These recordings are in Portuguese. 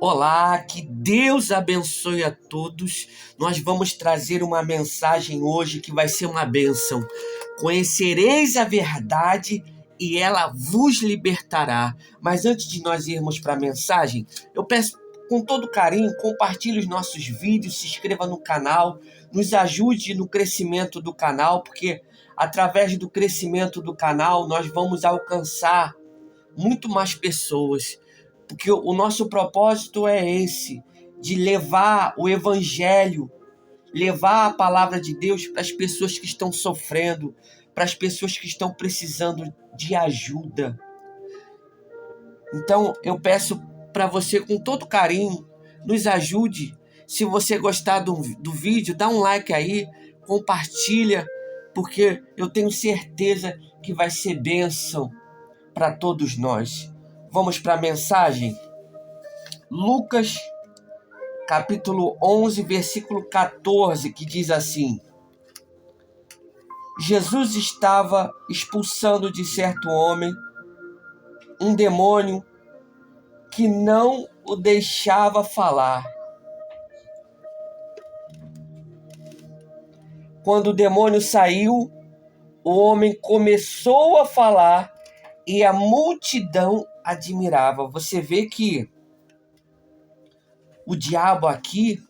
Olá, que Deus abençoe a todos. Nós vamos trazer uma mensagem hoje que vai ser uma bênção. Conhecereis a verdade e ela vos libertará. Mas antes de nós irmos para a mensagem, eu peço com todo carinho, compartilhe os nossos vídeos, se inscreva no canal, nos ajude no crescimento do canal, porque através do crescimento do canal nós vamos alcançar muito mais pessoas. Porque o nosso propósito é esse, de levar o evangelho, levar a palavra de Deus para as pessoas que estão sofrendo, para as pessoas que estão precisando de ajuda. Então eu peço para você com todo carinho, nos ajude. Se você gostar do vídeo, dá um like aí, compartilha, porque eu tenho certeza que vai ser bênção para todos nós. Vamos para a mensagem? Lucas, capítulo 11, versículo 14, que diz assim: Jesus estava expulsando de certo homem um demônio que não o deixava falar. Quando o demônio saiu, o homem começou a falar e a multidão admirava. Você vê que o diabo aqui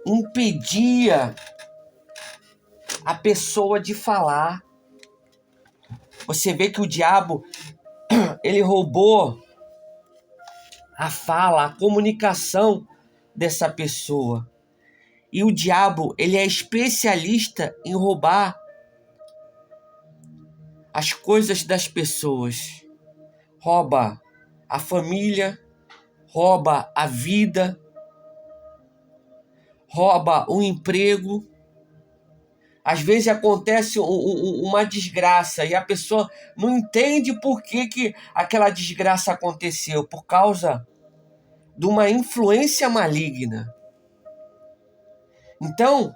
impedia a pessoa de falar. Você vê que o diabo, ele roubou a fala, a comunicação dessa pessoa. E o diabo, ele é especialista em roubar as coisas das pessoas. Rouba a família, rouba a vida, rouba o emprego. Às vezes acontece uma desgraça e a pessoa não entende por que aquela desgraça aconteceu, por causa de uma influência maligna. Então,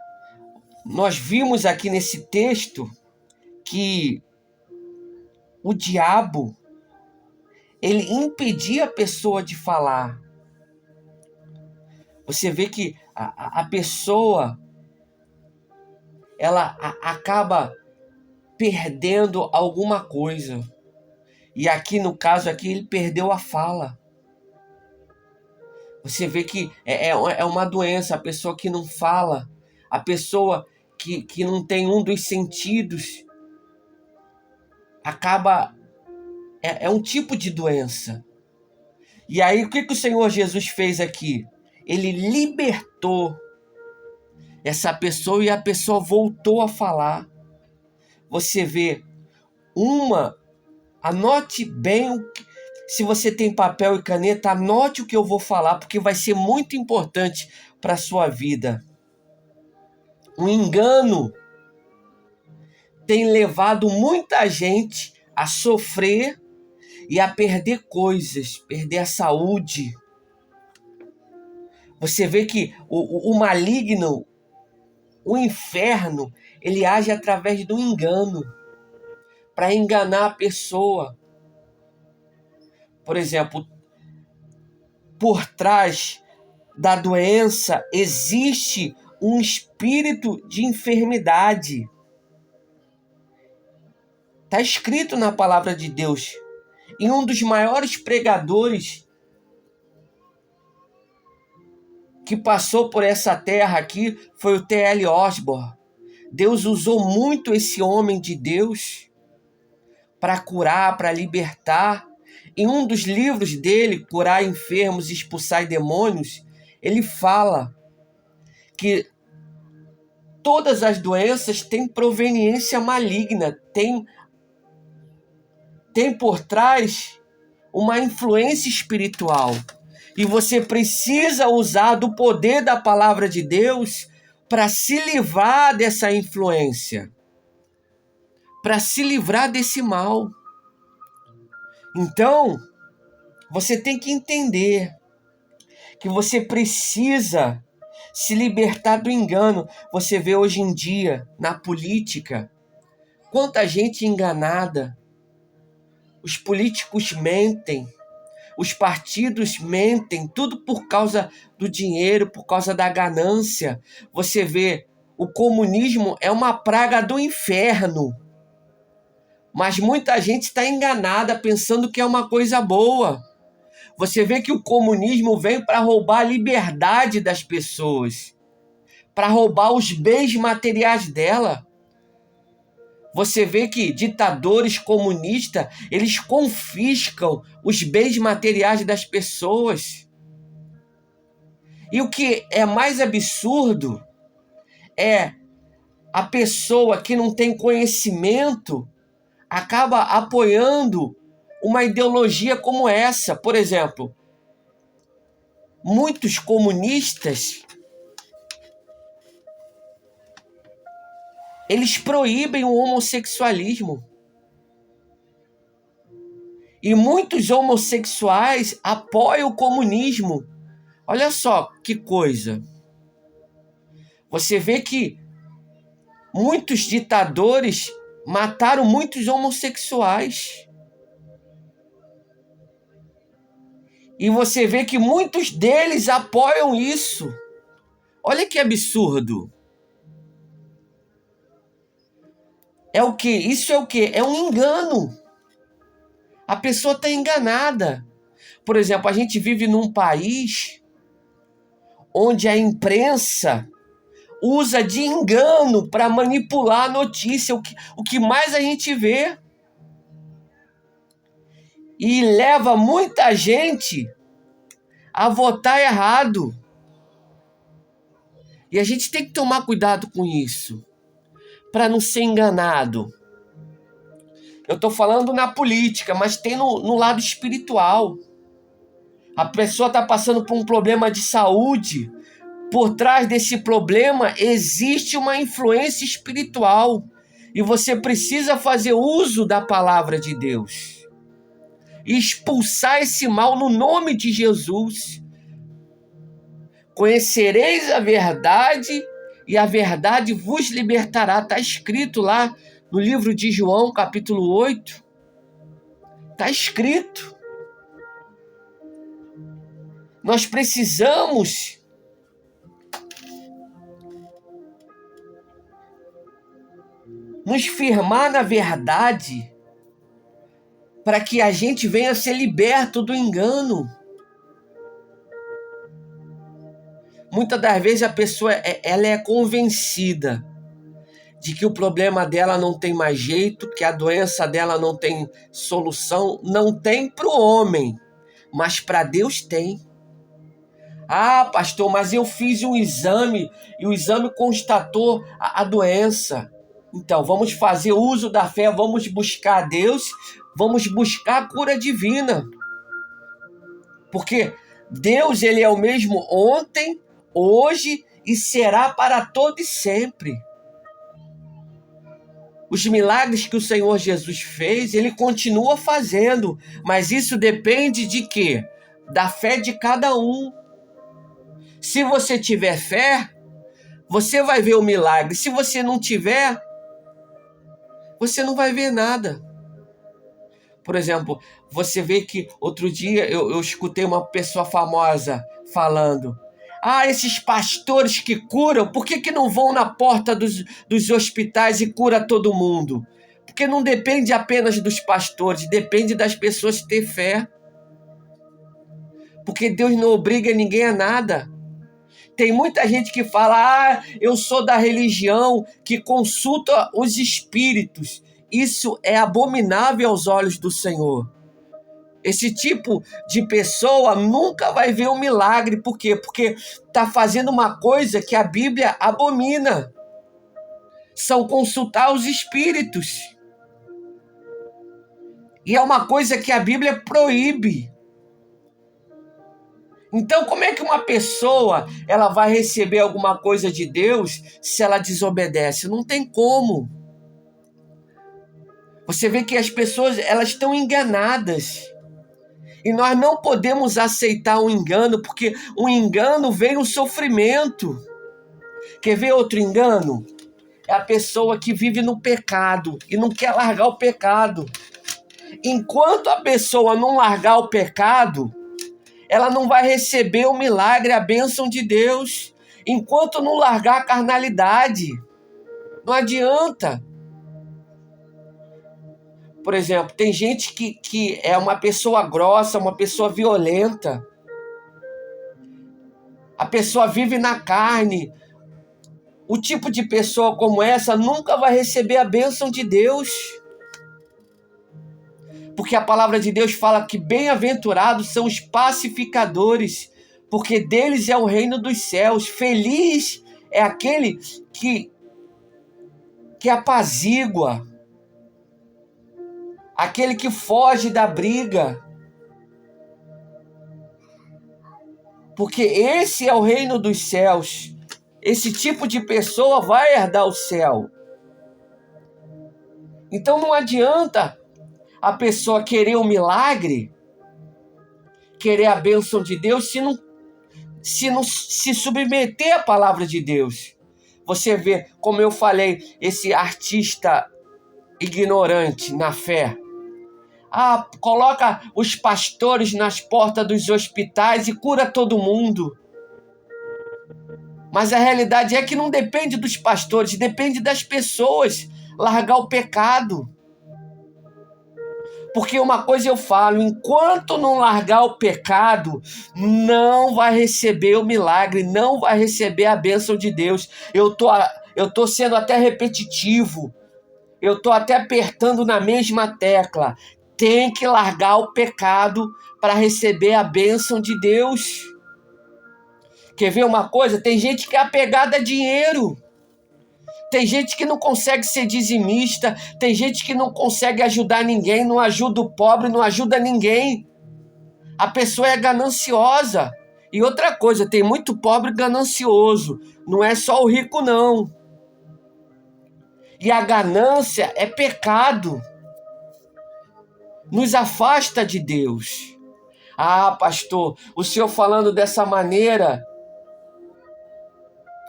nós vimos aqui nesse texto que o diabo, ele impedia a pessoa de falar. Você vê que a pessoa, ela acaba perdendo alguma coisa. E aqui, no caso aqui, ele perdeu a fala. Você vê que é uma doença, a pessoa que não fala, a pessoa que não tem um dos sentidos, acaba... É um tipo de doença. E aí, o que o Senhor Jesus fez aqui? Ele libertou essa pessoa e a pessoa voltou a falar. Você vê anote bem, se você tem papel e caneta, anote o que eu vou falar, porque vai ser muito importante para a sua vida. O engano tem levado muita gente a sofrer e a perder coisas, perder a saúde. Você vê que o maligno, o inferno, ele age através do engano, para enganar a pessoa. Por exemplo, por trás da doença existe um espírito de enfermidade. Está escrito na palavra de Deus. E um dos maiores pregadores que passou por essa terra aqui foi o T.L. Osborne. Deus usou muito esse homem de Deus para curar, para libertar. Em um dos livros dele, Curar Enfermos e Expulsar Demônios, ele fala que todas as doenças têm proveniência maligna, tem por trás uma influência espiritual. E você precisa usar do poder da palavra de Deus para se livrar dessa influência, para se livrar desse mal. Então, você tem que entender que você precisa se libertar do engano. Você vê hoje em dia, na política, quanta gente enganada. Os políticos mentem, Os partidos mentem, tudo por causa do dinheiro, por causa da ganância. Você vê, o comunismo é uma praga do inferno. Mas muita gente está enganada pensando que é uma coisa boa. Você vê que o comunismo vem para roubar a liberdade das pessoas, para roubar os bens materiais dela. Você vê que ditadores comunistas, eles confiscam os bens materiais das pessoas. E o que é mais absurdo é a pessoa que não tem conhecimento acaba apoiando uma ideologia como essa. Por exemplo, muitos comunistas, eles proíbem o homossexualismo. E muitos homossexuais apoiam o comunismo. Olha só que coisa. Você vê que muitos ditadores mataram muitos homossexuais. E você vê que muitos deles apoiam isso. Olha que absurdo. É o quê? Isso é o quê? É um engano. A pessoa está enganada. Por exemplo, a gente vive num país onde a imprensa usa de engano para manipular a notícia, o que mais a gente vê. E leva muita gente a votar errado. E a gente tem que tomar cuidado com isso, para não ser enganado. Eu estou falando na política, mas tem no lado espiritual. A pessoa está passando por um problema de saúde. Por trás desse problema existe uma influência espiritual. E você precisa fazer uso da palavra de Deus. E expulsar esse mal no nome de Jesus. Conhecereis a verdade e a verdade vos libertará. Está escrito lá no livro de João, capítulo 8. Está escrito. Nós precisamos nos firmar na verdade para que a gente venha ser liberto do engano. Muitas das vezes a pessoa ela é convencida de que o problema dela não tem mais jeito, que a doença dela não tem solução. Não tem para o homem, mas para Deus tem. Ah, pastor, mas eu fiz um exame e o exame constatou a doença. Então, vamos fazer uso da fé, vamos buscar a Deus, vamos buscar a cura divina. Porque Deus, ele é o mesmo ontem, hoje e será para todo e sempre. Os milagres que o Senhor Jesus fez, ele continua fazendo, mas isso depende de quê? Da fé de cada um. Se você tiver fé, você vai ver o milagre. Se você não tiver, você não vai ver nada. Por exemplo, você vê que outro dia eu escutei uma pessoa famosa falando: ah, esses pastores que curam, por que não vão na porta dos hospitais e cura todo mundo? Porque não depende apenas dos pastores, depende das pessoas ter fé. Porque Deus não obriga ninguém a nada. Tem muita gente que fala: ah, eu sou da religião que consulta os espíritos. Isso é abominável aos olhos do Senhor. Esse tipo de pessoa nunca vai ver um milagre. Por quê? Porque está fazendo uma coisa que a Bíblia abomina. São consultar os espíritos. E é uma coisa que a Bíblia proíbe. Então, como é que uma pessoa ela vai receber alguma coisa de Deus se ela desobedece? Não tem como. Você vê que as pessoas elas estão enganadas. E nós não podemos aceitar um engano, porque um engano vem no sofrimento. Quer ver outro engano? É a pessoa que vive no pecado e não quer largar o pecado. Enquanto a pessoa não largar o pecado, ela não vai receber o milagre, a bênção de Deus. Enquanto não largar a carnalidade, não adianta. Por exemplo, tem gente que é uma pessoa grossa, uma pessoa violenta. A pessoa vive na carne. O tipo de pessoa como essa nunca vai receber a bênção de Deus. Porque a palavra de Deus fala que bem-aventurados são os pacificadores, porque deles é o reino dos céus. Feliz é aquele que apazigua, aquele que foge da briga. Porque esse é o reino dos céus. Esse tipo de pessoa vai herdar o céu. Então não adianta a pessoa querer um milagre, querer a bênção de Deus, se não se submeter à palavra de Deus. Você vê, como eu falei, esse artista ignorante na fé. Coloca os pastores nas portas dos hospitais e cura todo mundo. Mas a realidade é que não depende dos pastores, depende das pessoas largar o pecado. Porque uma coisa eu falo, enquanto não largar o pecado, não vai receber o milagre, não vai receber a bênção de Deus. Eu tô sendo até repetitivo, eu tô até apertando na mesma tecla. Tem que largar o pecado para receber a bênção de Deus. Quer ver uma coisa? Tem gente que é apegada a dinheiro. Tem gente que não consegue ser dizimista, tem gente que não consegue ajudar ninguém, não ajuda o pobre, não ajuda ninguém. A pessoa é gananciosa. E outra coisa, tem muito pobre ganancioso. Não é só o rico, não. E a ganância é pecado. Nos afasta de Deus. Pastor, o senhor falando dessa maneira,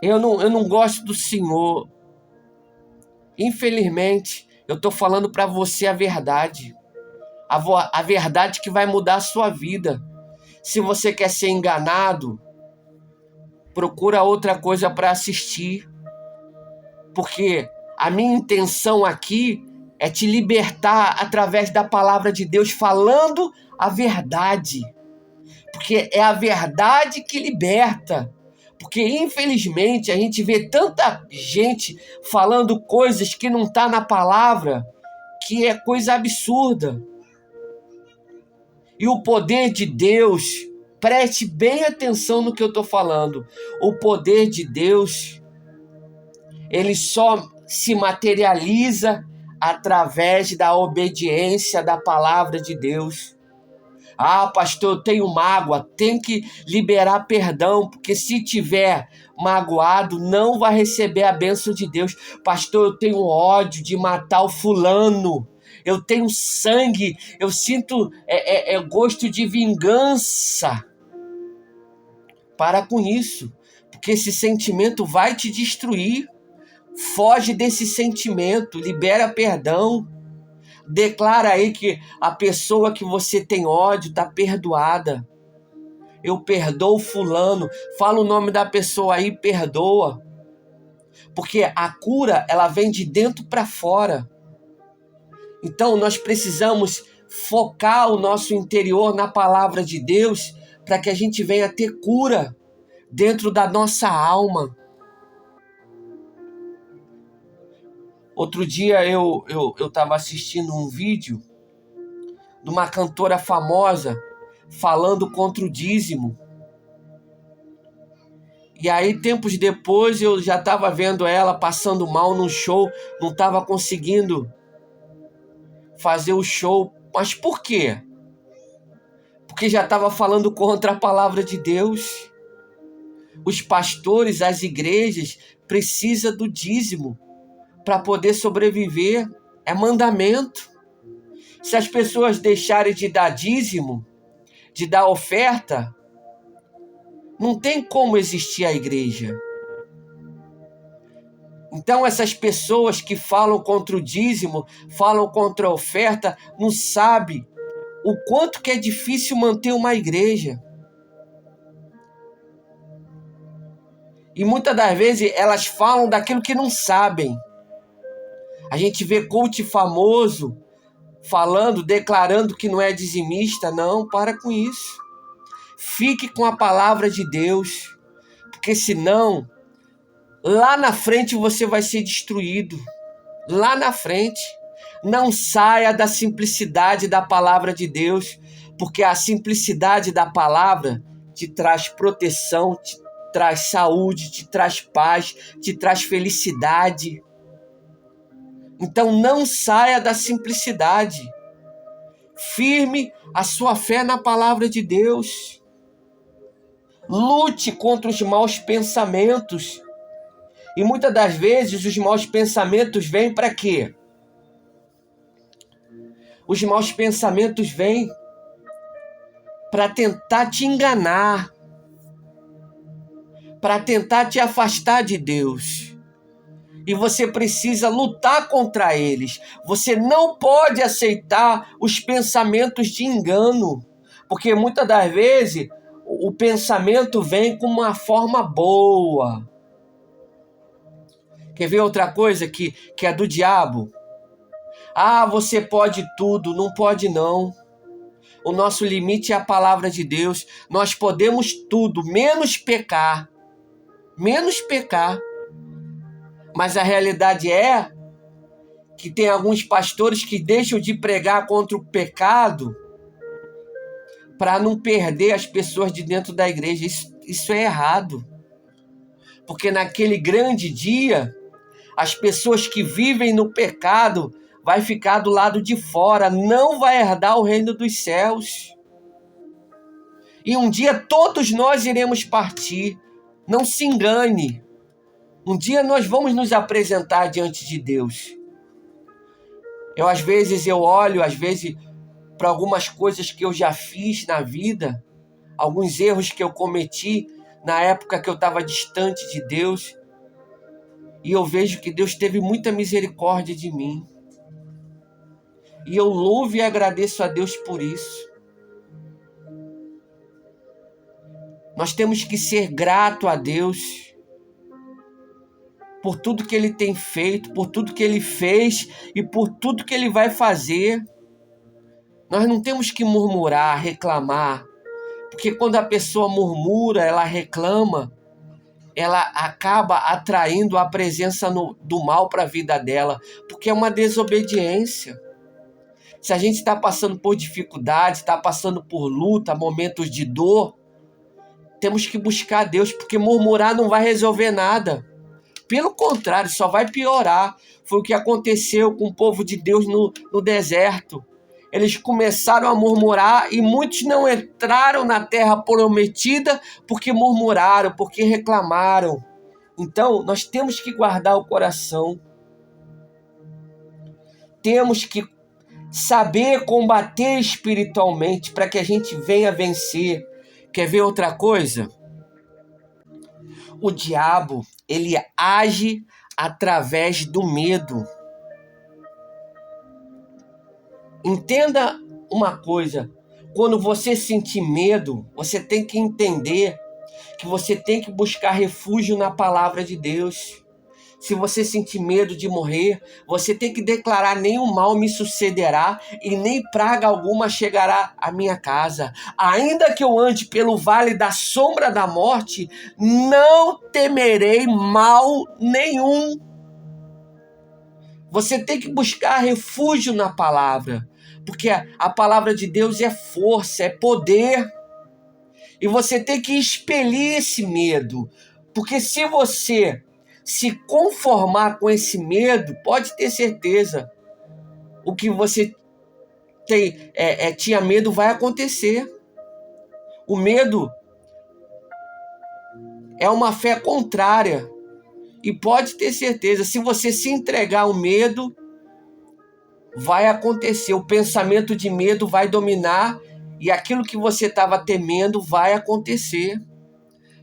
eu não gosto do senhor. Infelizmente, eu estou falando para você a verdade. A verdade que vai mudar a sua vida. Se você quer ser enganado, procura outra coisa para assistir. Porque a minha intenção aqui é te libertar através da palavra de Deus, falando a verdade. Porque é a verdade que liberta. Porque, infelizmente, a gente vê tanta gente falando coisas que não está na palavra, que é coisa absurda. E o poder de Deus, preste bem atenção no que eu estou falando. O poder de Deus, ele só se materializa através da obediência da palavra de Deus. Pastor, eu tenho mágoa, tem que liberar perdão, porque se tiver magoado, não vai receber a bênção de Deus. Pastor, eu tenho ódio de matar o fulano, eu tenho sangue, eu sinto gosto de vingança. Para com isso, porque esse sentimento vai te destruir. Foge desse sentimento, libera perdão. Declara aí que a pessoa que você tem ódio está perdoada. Eu perdoo fulano. Fala o nome da pessoa aí, perdoa. Porque a cura, ela vem de dentro para fora. Então nós precisamos focar o nosso interior na palavra de Deus para que a gente venha ter cura dentro da nossa alma. Outro dia eu estava assistindo um vídeo de uma cantora famosa falando contra o dízimo. E aí, tempos depois, eu já estava vendo ela passando mal num show, não estava conseguindo fazer o show. Mas por quê? Porque já estava falando contra a palavra de Deus. Os pastores, as igrejas, precisam do dízimo para poder sobreviver. É mandamento. Se as pessoas deixarem de dar dízimo, de dar oferta, não tem como existir a igreja. Então essas pessoas que falam contra o dízimo, falam contra a oferta, não sabem o quanto que é difícil manter uma igreja. E muitas das vezes elas falam daquilo que não sabem. A gente vê coach famoso falando, declarando que não é dizimista. Não, para com isso. Fique com a palavra de Deus, porque senão, lá na frente você vai ser destruído. Lá na frente. Não saia da simplicidade da palavra de Deus, porque a simplicidade da palavra te traz proteção, te traz saúde, te traz paz, te traz felicidade. Então não saia da simplicidade. Firme a sua fé na palavra de Deus. Lute contra os maus pensamentos. E muitas das vezes os maus pensamentos vêm para quê? Os maus pensamentos vêm para tentar te enganar, para tentar te afastar de Deus. E você precisa lutar contra eles. Você não pode aceitar os pensamentos de engano, porque muitas das vezes o pensamento vem com uma forma boa. Quer ver outra coisa que é do diabo? Ah, você pode tudo. Não pode não. O nosso limite é a palavra de Deus. Nós podemos tudo, menos pecar. Menos pecar. Mas a realidade é que tem alguns pastores que deixam de pregar contra o pecado para não perder as pessoas de dentro da igreja. Isso é errado. Porque naquele grande dia, as pessoas que vivem no pecado vai ficar do lado de fora, não vai herdar o reino dos céus. E um dia todos nós iremos partir. Não se engane. Um dia nós vamos nos apresentar diante de Deus. Às vezes eu olho, para algumas coisas que eu já fiz na vida, alguns erros que eu cometi na época que eu estava distante de Deus, e eu vejo que Deus teve muita misericórdia de mim. E eu louvo e agradeço a Deus por isso. Nós temos que ser grato a Deus por tudo que Ele tem feito, por tudo que Ele fez e por tudo que Ele vai fazer. Nós não temos que murmurar, reclamar, porque quando a pessoa murmura, ela reclama, ela acaba atraindo a presença do mal para a vida dela, porque é uma desobediência. Se a gente está passando por dificuldade, está passando por luta, momentos de dor, temos que buscar Deus, porque murmurar não vai resolver nada. Pelo contrário, só vai piorar. Foi o que aconteceu com o povo de Deus no deserto. Eles começaram a murmurar e muitos não entraram na terra prometida porque murmuraram, porque reclamaram. Então, nós temos que guardar o coração. Temos que saber combater espiritualmente para que a gente venha vencer. Quer ver outra coisa? O diabo, ele age através do medo. Entenda uma coisa, quando você sentir medo, você tem que entender que você tem que buscar refúgio na palavra de Deus. Se você sentir medo de morrer, você tem que declarar: nenhum mal me sucederá e nem praga alguma chegará à minha casa. Ainda que eu ande pelo vale da sombra da morte, não temerei mal nenhum. Você tem que buscar refúgio na palavra, porque a palavra de Deus é força, é poder. E você tem que expelir esse medo, porque se você se conformar com esse medo, pode ter certeza, o que você tinha medo vai acontecer. O medo é uma fé contrária. E pode ter certeza, se você se entregar ao medo, vai acontecer. O pensamento de medo vai dominar e aquilo que você estava temendo vai acontecer.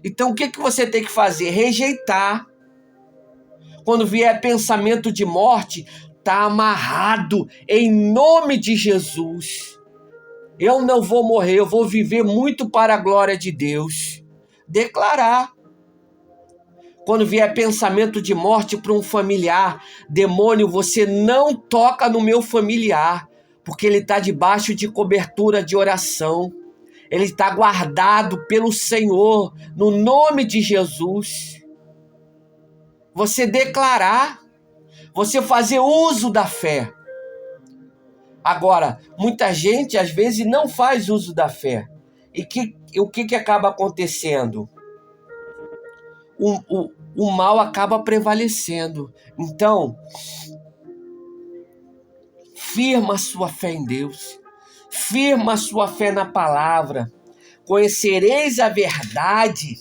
Então o que você tem que fazer? Rejeitar. Quando vier pensamento de morte, está amarrado em nome de Jesus. Eu não vou morrer, eu vou viver muito para a glória de Deus. Declarar. Quando vier pensamento de morte para um familiar, demônio, você não toca no meu familiar, porque ele está debaixo de cobertura de oração. Ele está guardado pelo Senhor, no nome de Jesus. Você declarar, você fazer uso da fé. Agora, muita gente às vezes não faz uso da fé. E o que acaba acontecendo? O mal acaba prevalecendo. Então, firma a sua fé em Deus. Firma a sua fé na palavra. Conhecereis a verdade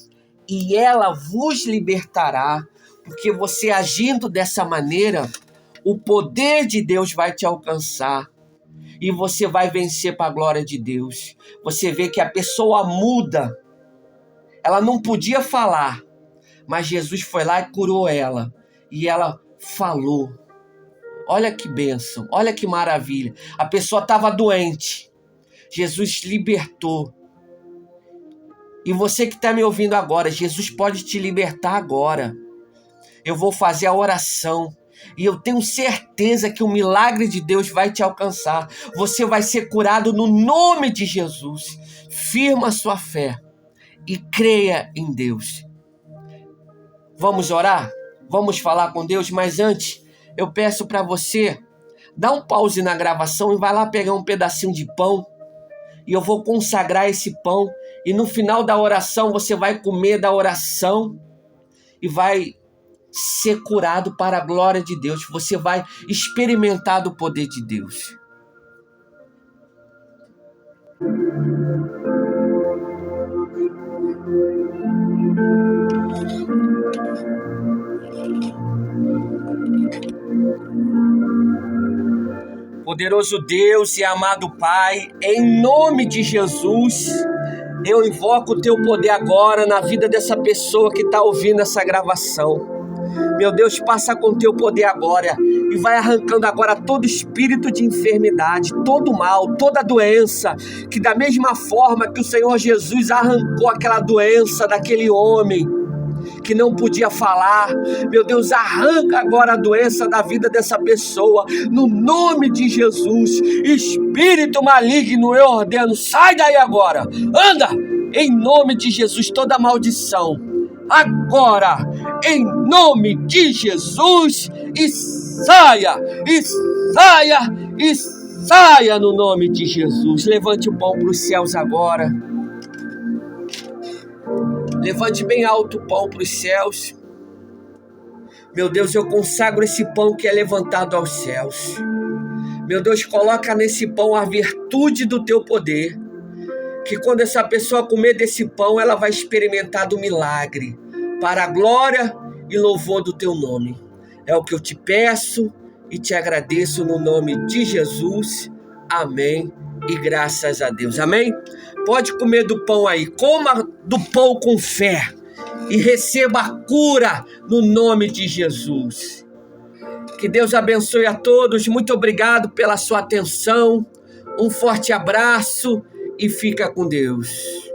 e ela vos libertará. Porque você agindo dessa maneira, o poder de Deus vai te alcançar. E você vai vencer para a glória de Deus. Você vê que a pessoa muda. Ela não podia falar, mas Jesus foi lá e curou ela. E ela falou. Olha que bênção, olha que maravilha. A pessoa estava doente. Jesus libertou. E você que está me ouvindo agora, Jesus pode te libertar agora. Eu vou fazer a oração. E eu tenho certeza que o milagre de Deus vai te alcançar. Você vai ser curado no nome de Jesus. Firma a sua fé e creia em Deus. Vamos orar? Vamos falar com Deus? Mas antes, eu peço para você, dá um pause na gravação e vai lá pegar um pedacinho de pão. E eu vou consagrar esse pão. E no final da oração, você vai comer da oração e vai ser curado para a glória de Deus. Você vai experimentar do poder de Deus. Poderoso Deus e amado Pai, em nome de Jesus, eu invoco o teu poder agora na vida dessa pessoa que está ouvindo essa gravação. Meu Deus, passa com o teu poder agora e vai arrancando agora todo espírito de enfermidade, todo mal, toda doença, que da mesma forma que o Senhor Jesus arrancou aquela doença daquele homem que não podia falar, meu Deus, arranca agora a doença da vida dessa pessoa, no nome de Jesus. Espírito maligno, eu ordeno, sai daí agora, anda, em nome de Jesus, toda maldição, agora, em nome de Jesus, e saia, e saia, e saia no nome de Jesus. Levante o pão para os céus agora. Levante bem alto o pão para os céus. Meu Deus, eu consagro esse pão que é levantado aos céus. Meu Deus, coloca nesse pão a virtude do teu poder. Que quando essa pessoa comer desse pão, ela vai experimentar do milagre. Para a glória e louvor do teu nome. É o que eu te peço e te agradeço no nome de Jesus. Amém. E graças a Deus. Amém? Pode comer do pão aí. Coma do pão com fé. E receba a cura no nome de Jesus. Que Deus abençoe a todos. Muito obrigado pela sua atenção. Um forte abraço e fica com Deus.